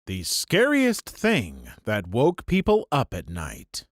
The scariest thing that woke people up at night.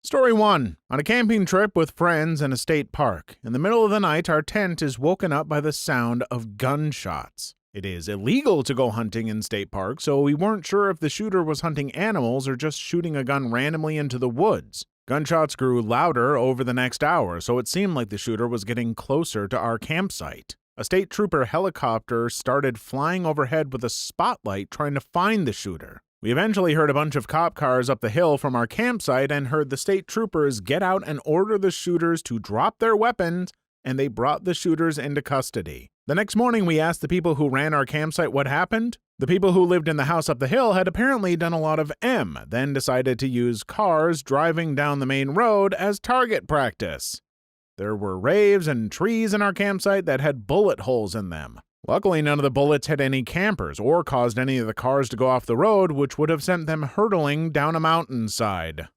Story 1. On a camping trip with friends in a state park, in the middle of the night, our tent is woken up by the sound of gunshots. It is illegal to go hunting in state parks, so we weren't sure if the shooter was hunting animals or just shooting a gun randomly into the woods. Gunshots grew louder over the next hour, so it seemed like the shooter was getting closer to our campsite. A state trooper helicopter started flying overhead with a spotlight trying to find the shooter. We eventually heard a bunch of cop cars up the hill from our campsite and heard the state troopers get out and order the shooters to drop their weapons, and they brought the shooters into custody. The next morning, we asked the people who ran our campsite what happened. The people who lived in the house up the hill had apparently done a lot of then decided to use cars driving down the main road as target practice. There were raves and trees in our campsite that had bullet holes in them. Luckily, none of the bullets hit any campers or caused any of the cars to go off the road, which would have sent them hurtling down a mountainside.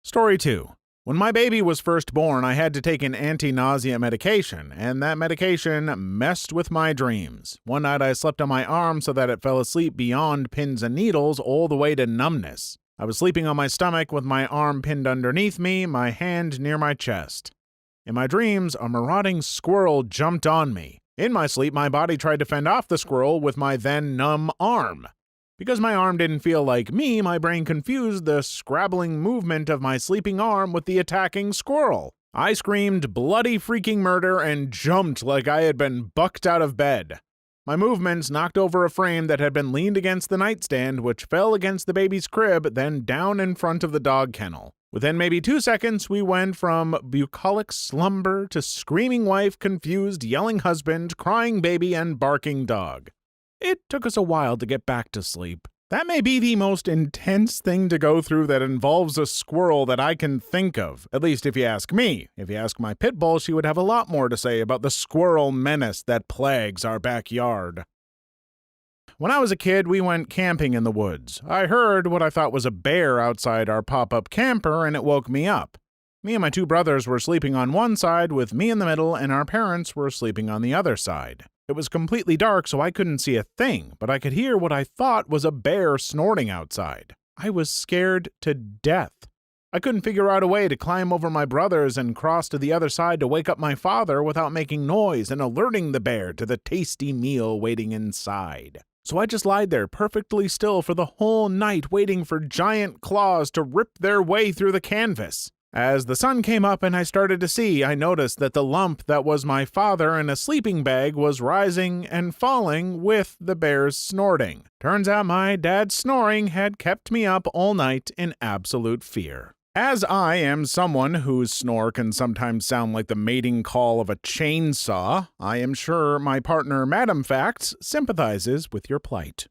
Story 2. When my baby was first born, I had to take an anti-nausea medication, and that medication messed with my dreams. One night I slept on my arm so that it fell asleep beyond pins and needles all the way to numbness. I was sleeping on my stomach with my arm pinned underneath me, my hand near my chest. In my dreams, a marauding squirrel jumped on me. In my sleep, my body tried to fend off the squirrel with my then numb arm. Because my arm didn't feel like me, my brain confused the scrabbling movement of my sleeping arm with the attacking squirrel. I screamed bloody freaking murder and jumped like I had been bucked out of bed. My movements knocked over a frame that had been leaned against the nightstand, which fell against the baby's crib, then down in front of the dog kennel. Within maybe 2 seconds, we went from bucolic slumber to screaming wife, confused, yelling husband, crying baby, and barking dog. It took us a while to get back to sleep. That may be the most intense thing to go through that involves a squirrel that I can think of, at least if you ask me. If you ask my pit bull, she would have a lot more to say about the squirrel menace that plagues our backyard. When I was a kid, we went camping in the woods. I heard what I thought was a bear outside our pop-up camper, and it woke me up. Me and my 2 brothers were sleeping on one side, with me in the middle, and our parents were sleeping on the other side. It was completely dark, so I couldn't see a thing, but I could hear what I thought was a bear snorting outside. I was scared to death. I couldn't figure out a way to climb over my brothers and cross to the other side to wake up my father without making noise and alerting the bear to the tasty meal waiting inside. So I just lied there perfectly still for the whole night, waiting for giant claws to rip their way through the canvas. As the sun came up and I started to see, I noticed that the lump that was my father in a sleeping bag was rising and falling with the bear's snorting. Turns out my dad's snoring had kept me up all night in absolute fear. As I am someone whose snore can sometimes sound like the mating call of a chainsaw, I am sure my partner Madam Facts sympathizes with your plight.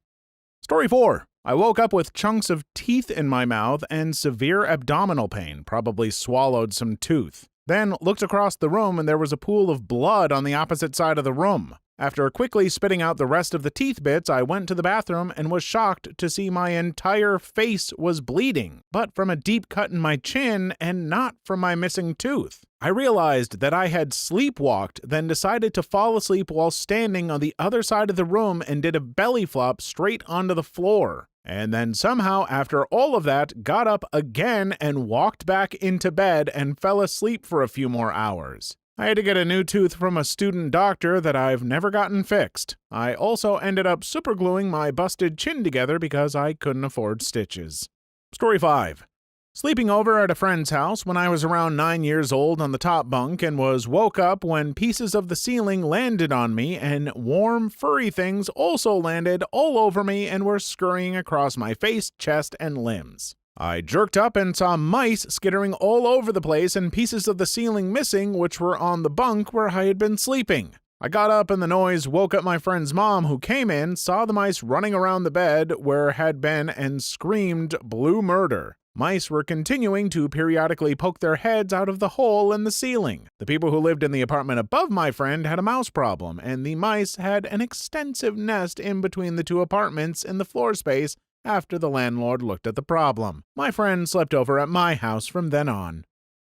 Story 4. I woke up with chunks of teeth in my mouth and severe abdominal pain, probably swallowed some tooth. Then looked across the room and there was a pool of blood on the opposite side of the room. After quickly spitting out the rest of the teeth bits, I went to the bathroom and was shocked to see my entire face was bleeding, but from a deep cut in my chin and not from my missing tooth. I realized that I had sleepwalked, then decided to fall asleep while standing on the other side of the room and did a belly flop straight onto the floor. And then somehow, after all of that, got up again and walked back into bed and fell asleep for a few more hours. I had to get a new tooth from a student doctor that I've never gotten fixed. I also ended up supergluing my busted chin together because I couldn't afford stitches. Story 5. Sleeping over at a friend's house when I was around 9 years old on the top bunk and was woke up when pieces of the ceiling landed on me and warm furry things also landed all over me and were scurrying across my face, chest, and limbs. I jerked up and saw mice skittering all over the place and pieces of the ceiling missing, which were on the bunk where I had been sleeping. I got up and the noise woke up my friend's mom, who came in, saw the mice running around the bed where had been, and screamed blue murder. Mice were continuing to periodically poke their heads out of the hole in the ceiling. The people who lived in the apartment above my friend had a mouse problem, and the mice had an extensive nest in between the 2 apartments in the floor space after the landlord looked at the problem. My friend slept over at my house from then on.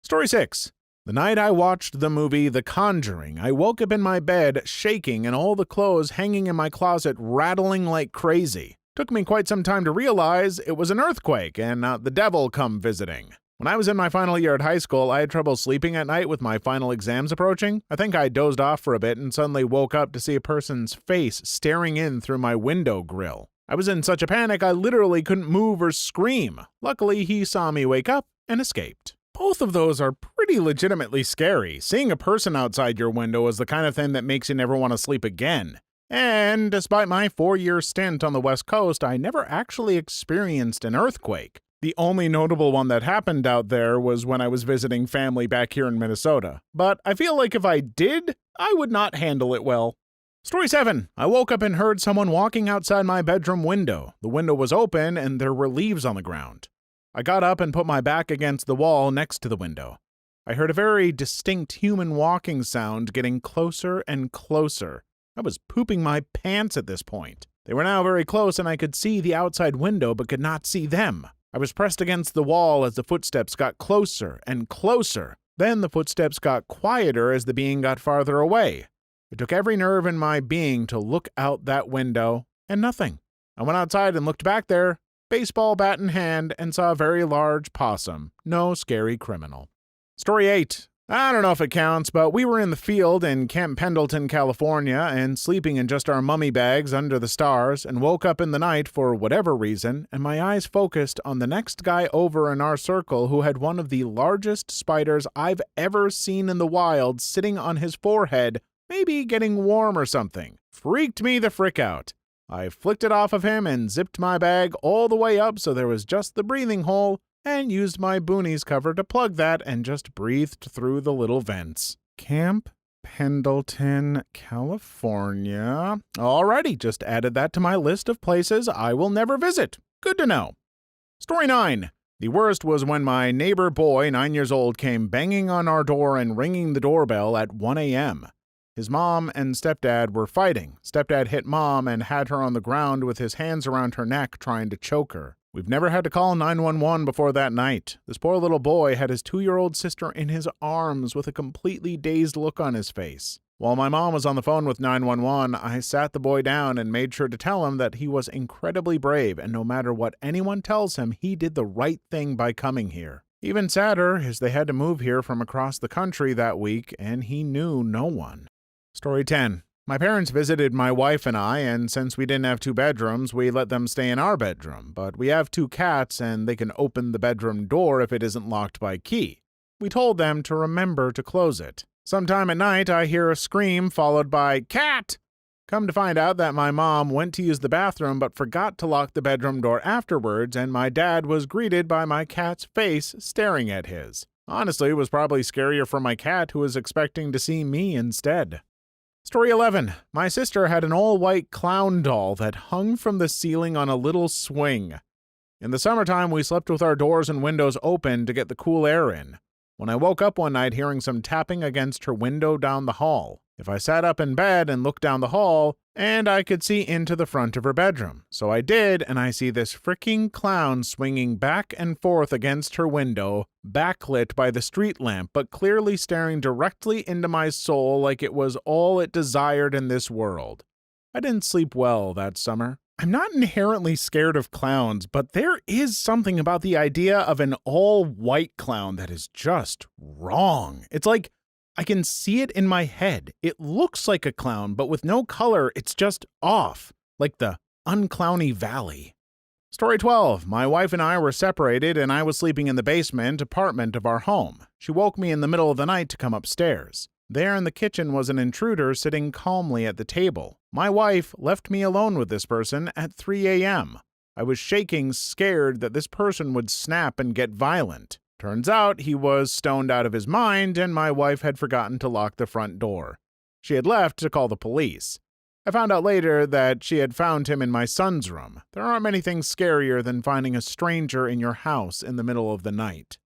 Story 6. The night I watched the movie The Conjuring, I woke up in my bed shaking and all the clothes hanging in my closet rattling like crazy. Took me quite some time to realize it was an earthquake and not the devil come visiting. When I was in my final year at high school, I had trouble sleeping at night with my final exams approaching. I think I dozed off for a bit and suddenly woke up to see a person's face staring in through my window grill. I was in such a panic I literally couldn't move or scream. Luckily, he saw me wake up and escaped. Both of those are pretty legitimately scary. Seeing a person outside your window is the kind of thing that makes you never want to sleep again. And despite my 4-year stint on the West Coast, I never actually experienced an earthquake. The only notable one that happened out there was when I was visiting family back here in Minnesota. But I feel like if I did, I would not handle it well. Story 7. I woke up and heard someone walking outside my bedroom window. The window was open and there were leaves on the ground. I got up and put my back against the wall next to the window. I heard a very distinct human walking sound getting closer and closer. I was pooping my pants at this point. They were now very close and I could see the outside window but could not see them. I was pressed against the wall as the footsteps got closer and closer. Then the footsteps got quieter as the being got farther away. It took every nerve in my being to look out that window, and nothing. I went outside and looked back there, baseball bat in hand, and saw a very large possum. No scary criminal. Story 8. I don't know if it counts, but we were in the field in Camp Pendleton, California, and sleeping in just our mummy bags under the stars, and woke up in the night for whatever reason, and my eyes focused on the next guy over in our circle who had one of the largest spiders I've ever seen in the wild sitting on his forehead, maybe getting warm or something. Freaked me the frick out. I flicked it off of him and zipped my bag all the way up so there was just the breathing hole, and used my boonies cover to plug that and just breathed through the little vents. Camp Pendleton, California. Alrighty, just added that to my list of places I will never visit. Good to know. Story 9. The worst was when my neighbor boy, 9 years old, came banging on our door and ringing the doorbell at 1 a.m. His mom and stepdad were fighting. Stepdad hit mom and had her on the ground with his hands around her neck trying to choke her. We've never had to call 911 before that night. This poor little boy had his 2-year-old sister in his arms with a completely dazed look on his face. While my mom was on the phone with 911, I sat the boy down and made sure to tell him that he was incredibly brave and no matter what anyone tells him, he did the right thing by coming here. Even sadder is they had to move here from across the country that week and he knew no one. Story 10. My parents visited my wife and I, and since we didn't have 2 bedrooms, we let them stay in our bedroom, but we have 2 cats and they can open the bedroom door if it isn't locked by key. We told them to remember to close it. Sometime at night, I hear a scream followed by, "Cat!" Come to find out that my mom went to use the bathroom but forgot to lock the bedroom door afterwards, and my dad was greeted by my cat's face staring at his. Honestly, it was probably scarier for my cat who was expecting to see me instead. Story 11. My sister had an all-white clown doll that hung from the ceiling on a little swing. In the summertime, we slept with our doors and windows open to get the cool air in. When I woke up one night hearing some tapping against her window down the hall, if I sat up in bed and looked down the hall, and I could see into the front of her bedroom. So I did, and I see this freaking clown swinging back and forth against her window, backlit by the street lamp, but clearly staring directly into my soul like it was all it desired in this world. I didn't sleep well that summer. I'm not inherently scared of clowns, but there is something about the idea of an all-white clown that is just wrong. It's like I can see it in my head. It looks like a clown, but with no color, it's just off, like the unclowny valley. Story 12. My wife and I were separated, and I was sleeping in the basement apartment of our home. She woke me in the middle of the night to come upstairs. There in the kitchen was an intruder sitting calmly at the table. My wife left me alone with this person at 3 a.m. I was shaking, scared that this person would snap and get violent. Turns out he was stoned out of his mind, and my wife had forgotten to lock the front door. She had left to call the police. I found out later that she had found him in my son's room. There aren't many things scarier than finding a stranger in your house in the middle of the night.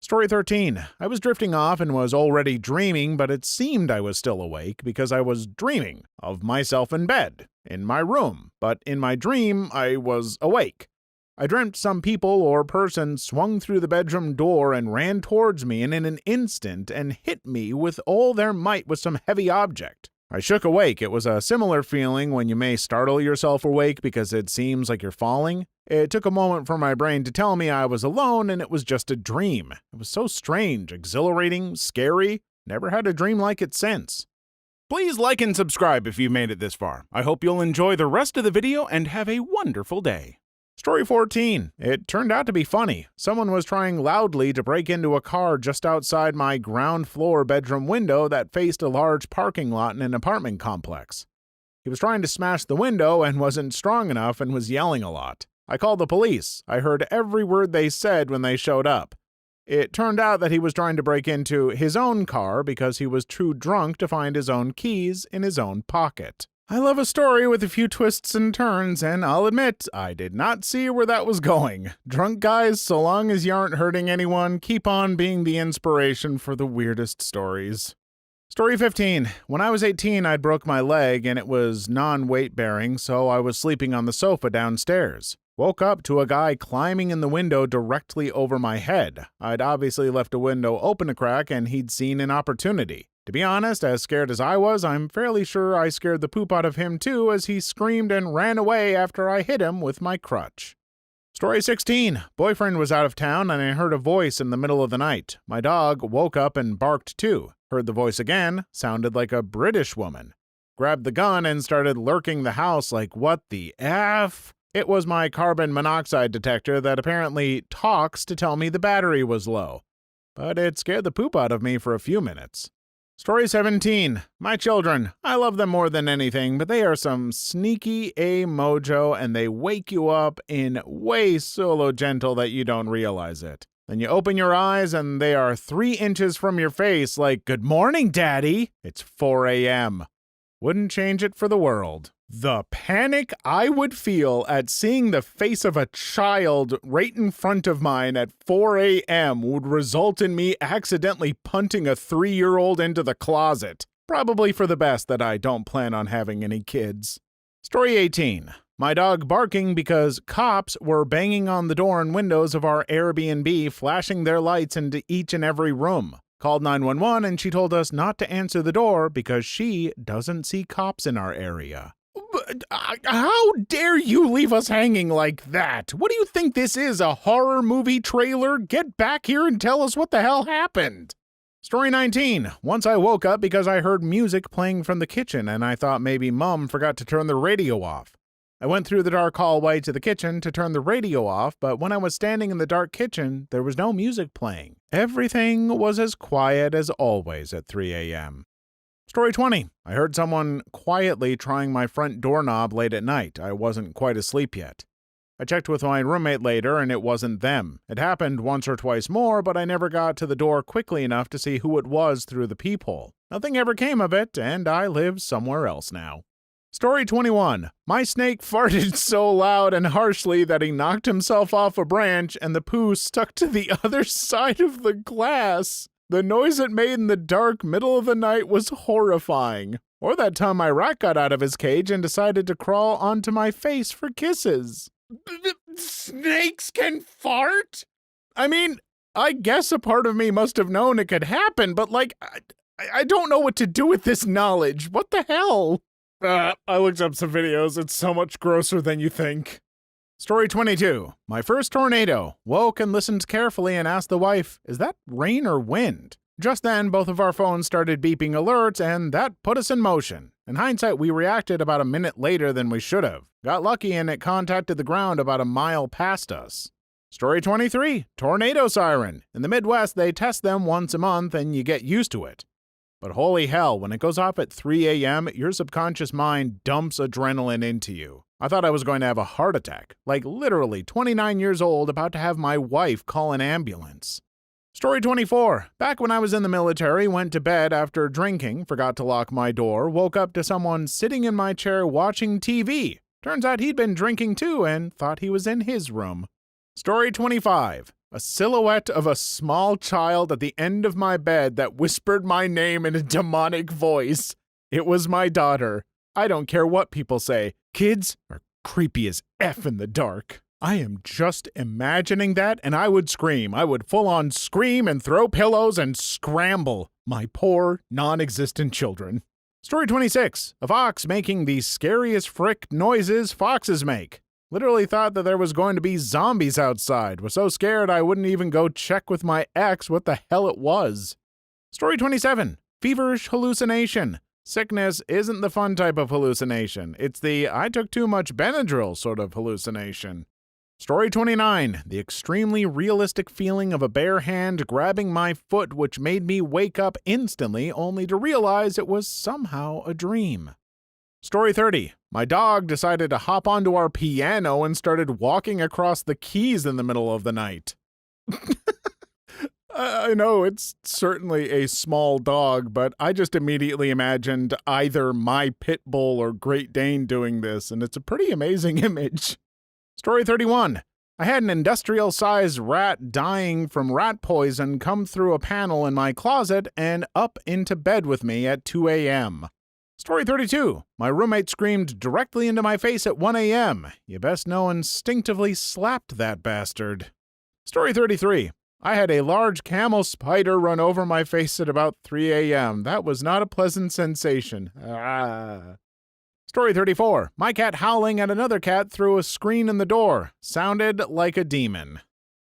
Story 13. I was drifting off and was already dreaming, but it seemed I was still awake because I was dreaming of myself in bed, in my room, but in my dream I was awake. I dreamt some people or person swung through the bedroom door and ran towards me and in an instant and hit me with all their might with some heavy object. I shook awake. It was a similar feeling when you may startle yourself awake because it seems like you're falling. It took a moment for my brain to tell me I was alone and it was just a dream. It was so strange, exhilarating, scary. Never had a dream like it since. Please like and subscribe if you've made it this far. I hope you'll enjoy the rest of the video and have a wonderful day. Story 14. It turned out to be funny. Someone was trying loudly to break into a car just outside my ground floor bedroom window that faced a large parking lot in an apartment complex. He was trying to smash the window and wasn't strong enough and was yelling a lot. I called the police. I heard every word they said when they showed up. It turned out that he was trying to break into his own car because he was too drunk to find his own keys in his own pocket. I love a story with a few twists and turns, and I'll admit, I did not see where that was going. Drunk guys, so long as you aren't hurting anyone, keep on being the inspiration for the weirdest stories. Story 15. When I was 18, I broke my leg, and it was non-weight bearing, so I was sleeping on the sofa downstairs. Woke up to a guy climbing in the window directly over my head. I'd obviously left a window open a crack, and he'd seen an opportunity. To be honest, as scared as I was, I'm fairly sure I scared the poop out of him too as he screamed and ran away after I hit him with my crutch. Story 16. Boyfriend was out of town and I heard a voice in the middle of the night. My dog woke up and barked too. Heard the voice again, sounded like a British woman. Grabbed the gun and started lurking the house like, what the F? It was my carbon monoxide detector that apparently talks to tell me the battery was low. But it scared the poop out of me for a few minutes. Story 17. My children. I love them more than anything, but they are some sneaky mojo and they wake you up in way so gentle that you don't realize it. Then you open your eyes and they are 3 inches from your face like, good morning, Daddy. It's 4 a.m. Wouldn't change it for the world. The panic I would feel at seeing the face of a child right in front of mine at 4 a.m. would result in me accidentally punting a 3-year-old into the closet. Probably for the best that I don't plan on having any kids. Story 18. My dog barking because cops were banging on the door and windows of our Airbnb, flashing their lights into each and every room. Called 911 and she told us not to answer the door because she doesn't see cops in our area. How dare you leave us hanging like that? What do you think this is, a horror movie trailer? Get back here and tell us what the hell happened. Story 19. Once I woke up because I heard music playing from the kitchen and I thought maybe Mom forgot to turn the radio off. I went through the dark hallway to the kitchen to turn the radio off, but when I was standing in the dark kitchen, there was no music playing. Everything was as quiet as always at 3 a.m. Story 20. I heard someone quietly trying my front doorknob late at night. I wasn't quite asleep yet. I checked with my roommate later and it wasn't them. It happened once or twice more, but I never got to the door quickly enough to see who it was through the peephole. Nothing ever came of it, and I live somewhere else now. Story 21. My snake farted so loud and harshly that he knocked himself off a branch and the poo stuck to the other side of the glass. The noise it made in the dark middle of the night was horrifying. Or that time my rat got out of his cage and decided to crawl onto my face for kisses. Snakes can fart? I mean, I guess a part of me must have known it could happen, but I don't know what to do with this knowledge. What the hell? I looked up some videos. It's so much grosser than you think. Story 22. My first tornado. Woke and listened carefully and asked the wife, is that rain or wind? Just then, both of our phones started beeping alerts, and that put us in motion. In hindsight, we reacted about a minute later than we should have. Got lucky and it contacted the ground about a mile past us. Story 23. Tornado siren. In the Midwest, they test them once a month and you get used to it. But holy hell, when it goes off at 3 a.m., your subconscious mind dumps adrenaline into you. I thought I was going to have a heart attack. Like literally 29 years old, about to have my wife call an ambulance. Story 24. Back when I was in the military, went to bed after drinking, forgot to lock my door, woke up to someone sitting in my chair watching TV. Turns out he'd been drinking too and thought he was in his room. Story 25. A silhouette of a small child at the end of my bed that whispered my name in a demonic voice. It was my daughter. I don't care what people say. Kids are creepy as F in the dark. I am just imagining that and I would scream. I would full on scream and throw pillows and scramble. My poor, non-existent children. Story 26. A fox making the scariest frick noises foxes make. Literally thought that there was going to be zombies outside. Was so scared I wouldn't even go check with my ex what the hell it was. Story 27. Feverish hallucination. Sickness isn't the fun type of hallucination. It's the I took too much Benadryl sort of hallucination. Story 29. The extremely realistic feeling of a bare hand grabbing my foot, which made me wake up instantly only to realize it was somehow a dream. Story 30. My dog decided to hop onto our piano and started walking across the keys in the middle of the night. I know it's certainly a small dog, but I just immediately imagined either my pit bull or Great Dane doing this, and it's a pretty amazing image. Story 31. I had an industrial-sized rat dying from rat poison come through a panel in my closet and up into bed with me at 2 a.m. Story 32. My roommate screamed directly into my face at 1 a.m. You best know instinctively slapped that bastard. Story 33. I had a large camel spider run over my face at about 3 a.m. That was not a pleasant sensation. Story 34. My cat howling at another cat through a screen in the door. Sounded like a demon.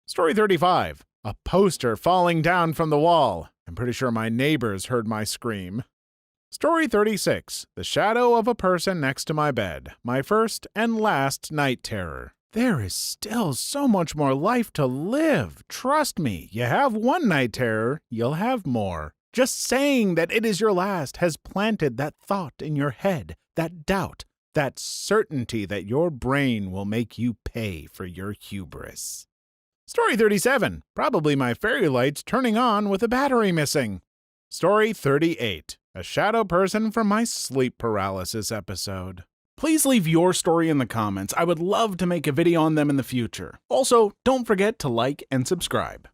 Story 35. A poster falling down from the wall. I'm pretty sure my neighbors heard my scream. Story 36. The shadow of a person next to my bed. My first and last night terror. There is still so much more life to live. Trust me, you have one night terror, you'll have more. Just saying that it is your last has planted that thought in your head, that doubt, that certainty that your brain will make you pay for your hubris. Story 37. Probably my fairy lights turning on with a battery missing. Story 38. A shadow person from my sleep paralysis episode. Please leave your story in the comments. I would love to make a video on them in the future. Also, don't forget to like and subscribe.